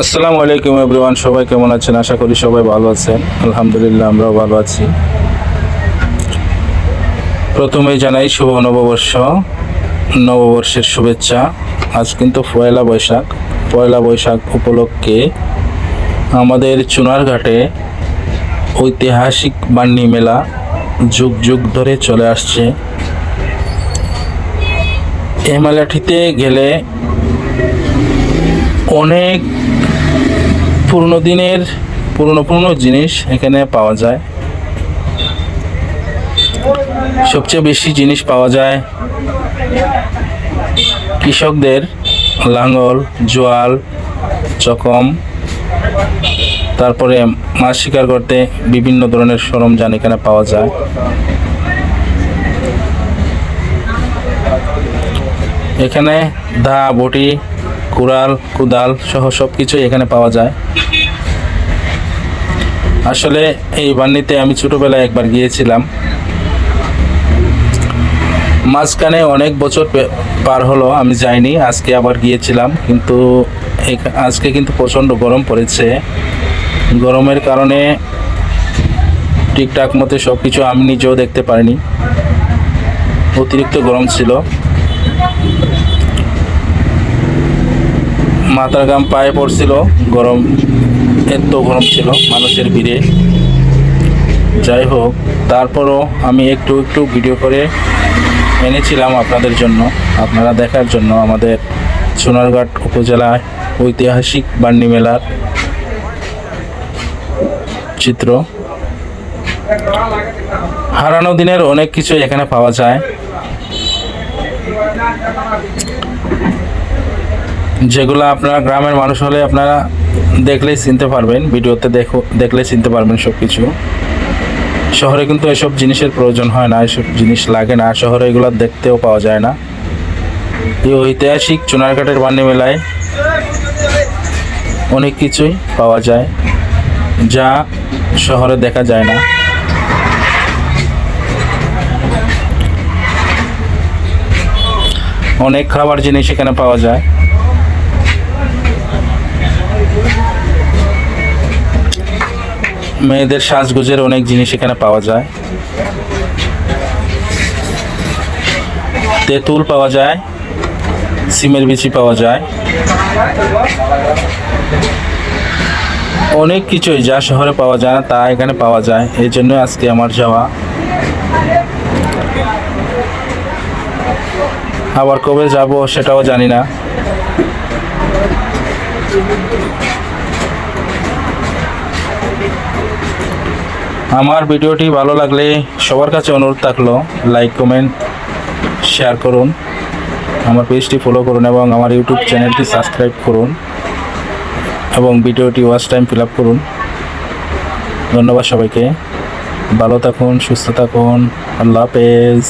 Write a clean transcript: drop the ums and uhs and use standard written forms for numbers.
আসসালামু আলাইকুম এভরিওয়ান, সবাই কেমন আছেন? আশা করি সবাই ভালো আছেন। আলহামদুলিল্লাহ, আমরাও ভালো আছি। প্রথমেই জানাই শুভ নববর্ষ, নববর্ষের শুভেচ্ছা। আজ কিন্তু পয়লা বৈশাখ উপলক্ষে আমাদের চুনারঘাটে ঐতিহাসিক বান্নি মেলা যুগ যুগ ধরে চলে আসছে। এই মেলাটিতে গেলে অনেক পুরনো জিনিস এখানে পাওয়া যায়। সবচেয়ে বেশি জিনিস পাওয়া যায় কৃষকদের লাঙ্গল, জোয়াল, চকম, তারপরে মাছ শিকার করতে বিভিন্ন ধরনের সরঞ্জাম এখানে পাওয়া যায়। এখানে দা, বটি, কুদাল সহ সবকিছু এখানে পাওয়া যায়। আসলে এই বান্নিতে আমি ছোটবেলায় একবার গিয়েছিলাম। মাঝখানে অনেক বছর পার হলো, আমি যাইনি। আজকে আবার গিয়েছিলাম, কিন্তু আজকে কিন্তু প্রচণ্ড গরম পড়েছে। গরমের কারণে ঠিকঠাক মতো সব কিছু আমি নিজেও দেখতে পারিনি। অতিরিক্ত গরম ছিল, মাথার ঘাম পায়ে পড়ছিল। এত গরম ছিল মানুষের ভিড়ে। যাই হোক, তারপরও আমি একটু ভিডিও করে এনেছিলাম আপনাদের জন্য, আপনারা দেখার জন্য আমাদের সোনারঘাট উপজেলায় ঐতিহাসিক বান্নি মেলার চিত্র। হারানো দিনের অনেক কিছু এখানে পাওয়া যায়, যেগুলো আপনারা গ্রামের মানুষ হলে আপনারা দেখলেই চিনতে পারবেন, ভিডিওতে দেখলেই চিনতে পারবেন সব কিছু। শহরে কিন্তু এসব জিনিসের প্রয়োজন হয় না, এসব জিনিস লাগে না শহরে, এগুলো দেখতেও পাওয়া যায় না। এই ঐতিহাসিক চুনারঘাটের বান্নি মেলায় অনেক কিছুই পাওয়া যায় যা শহরে দেখা যায় না। অনেক খাবার জিনিস এখানে পাওয়া যায়। মেয়েদের সাজগোজের অনেক জিনিস এখানে পাওয়া যায়। তেঁতুল পাওয়া যায়, সিমের বিচি পাওয়া যায়, অনেক কিছুই যা শহরে পাওয়া যায় না তা এখানে পাওয়া যায়। এই জন্য আজকে আমার যাওয়া। আবার কবে যাব সেটাও জানি না। আমার ভিডিওটি ভালো লাগলে সবার কাছে অনুরোধ থাকলো, লাইক, কমেন্ট, শেয়ার করুন, আমার পেজটি ফলো করুন এবং আমার ইউটিউব চ্যানেলটি সাবস্ক্রাইব করুন এবং ভিডিওটি ওয়াচ টাইম ফিল আপ করুন। ধন্যবাদ সবাইকে। ভালো থাকুন, সুস্থ থাকুন। আল্লাহ হাফেজ।